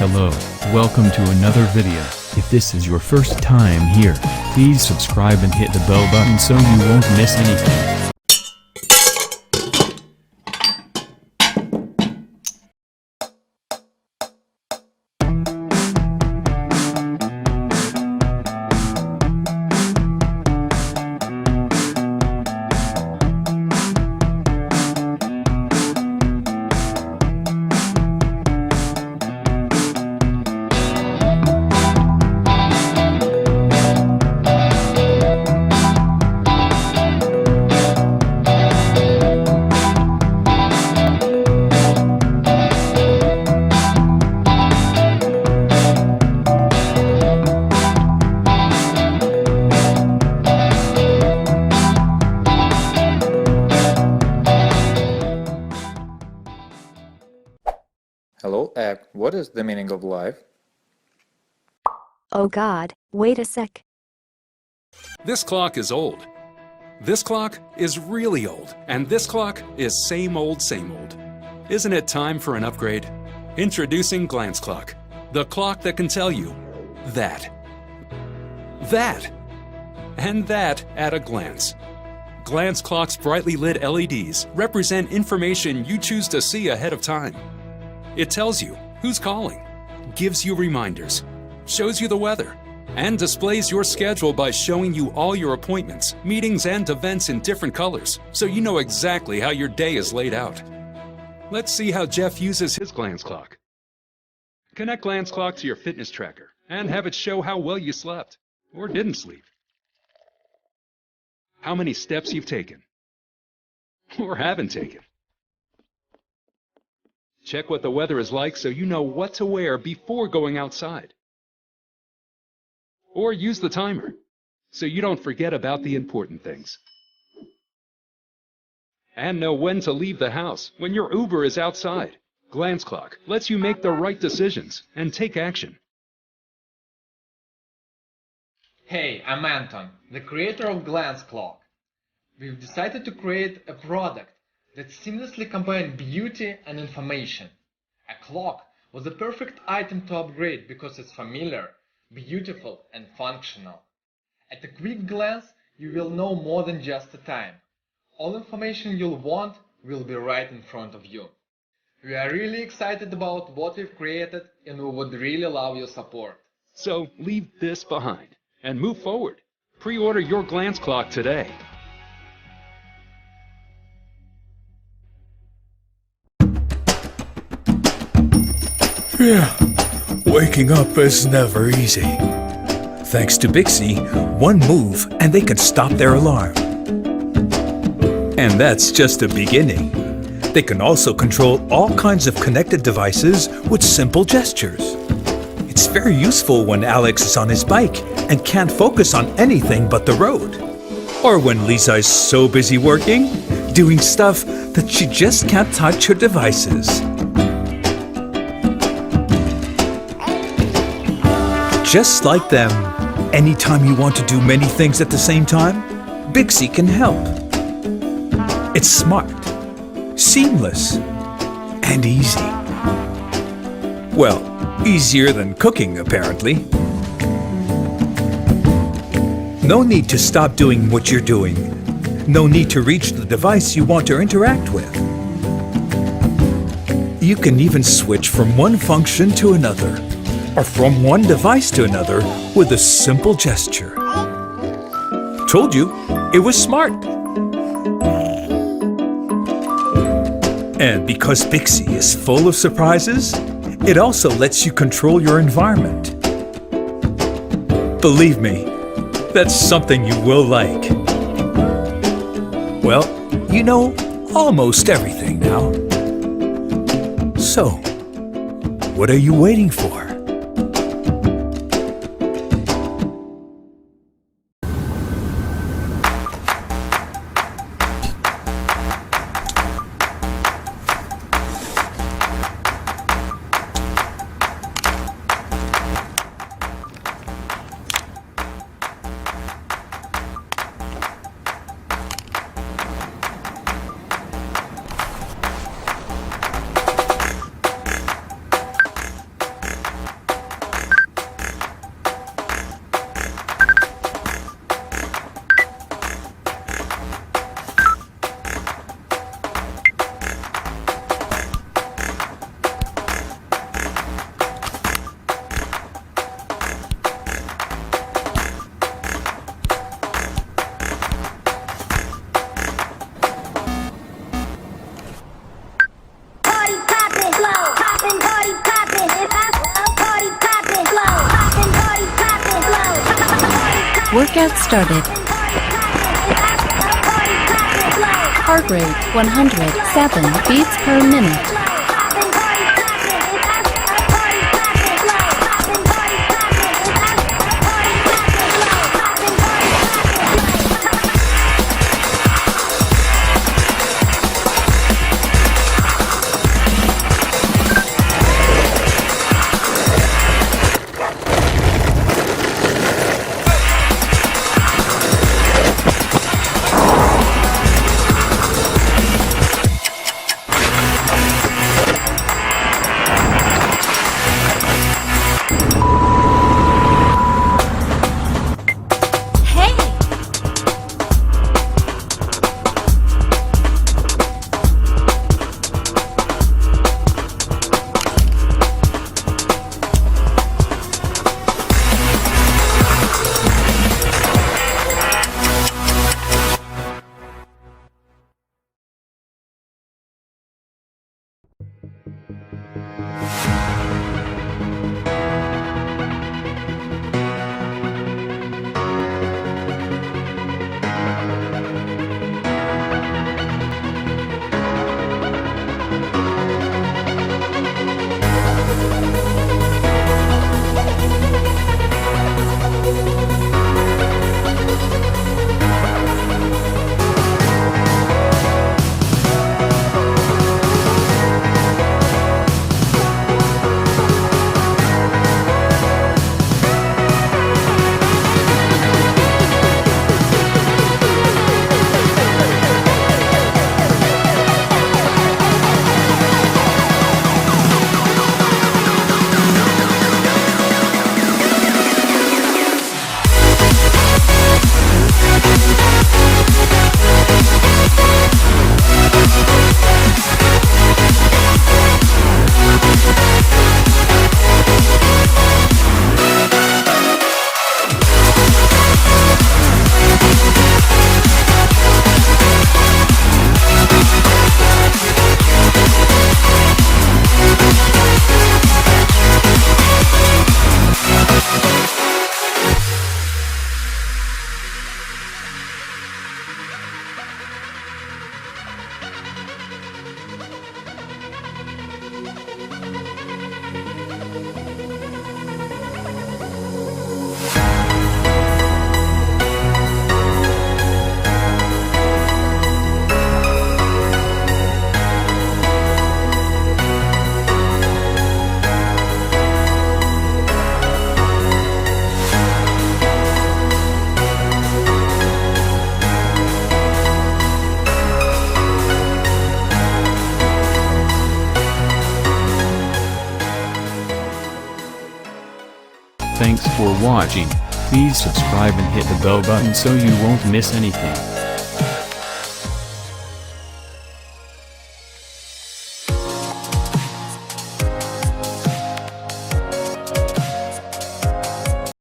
Hello, welcome to another video. If this is your first time here, please subscribe and hit the bell button so you won't miss anything. Hello, Egg. What is the meaning of life? Oh God, wait a sec. This clock is old. This clock is really old. And this clock is same old, same old. Isn't it time for an upgrade? Introducing Glance Clock. The clock that can tell you that, and that at a glance. Glance Clock's brightly lit LEDs represent information you choose to see ahead of time. It tells you who's calling, gives you reminders, shows you the weather, and displays your schedule by showing you all your appointments, meetings, and events in different colors, so you know exactly how your day is laid out. Let's see how Jeff uses his Glance Clock. Connect Glance Clock to your fitness tracker and have it show how well you slept, or didn't sleep. How many steps you've taken, or haven't taken. Check what the weather is like so you know what to wear before going outside. Or use the timer so you don't forget about the important things. And know when to leave the house when your Uber is outside. Glance Clock lets you make the right decisions and take action. Hey, I'm Anton, the creator of Glance Clock. We've decided to create a product that seamlessly combines beauty and information. A clock was the perfect item to upgrade because it's familiar, beautiful, and functional. At a quick glance, you will know more than just the time. All information you'll want will be right in front of you. We are really excited about what we've created and we would really love your support. So leave this behind and move forward. Pre-order your Glance Clock today. Yeah, waking up is never easy. Thanks to Bixi, one move and they can stop their alarm. And that's just the beginning. They can also control all kinds of connected devices with simple gestures. It's very useful when Alex is on his bike and can't focus on anything but the road. Or when Lisa is so busy working, doing stuff that she just can't touch her devices. Just like them, anytime you want to do many things at the same time, Bixi can help. It's smart, seamless, and easy. Well, easier than cooking, apparently. No need to stop doing what you're doing. No need to reach the device you want to interact with. You can even switch from one function to another, or from one device to another with a simple gesture. Told you, it was smart. And because Bixi is full of surprises, it also lets you control your environment. Believe me, that's something you will like. Well, you know almost everything now. So, what are you waiting for? Get started. Heart rate 107 beats per minute. Thanks for watching. Please subscribe and hit the bell button so you won't miss anything.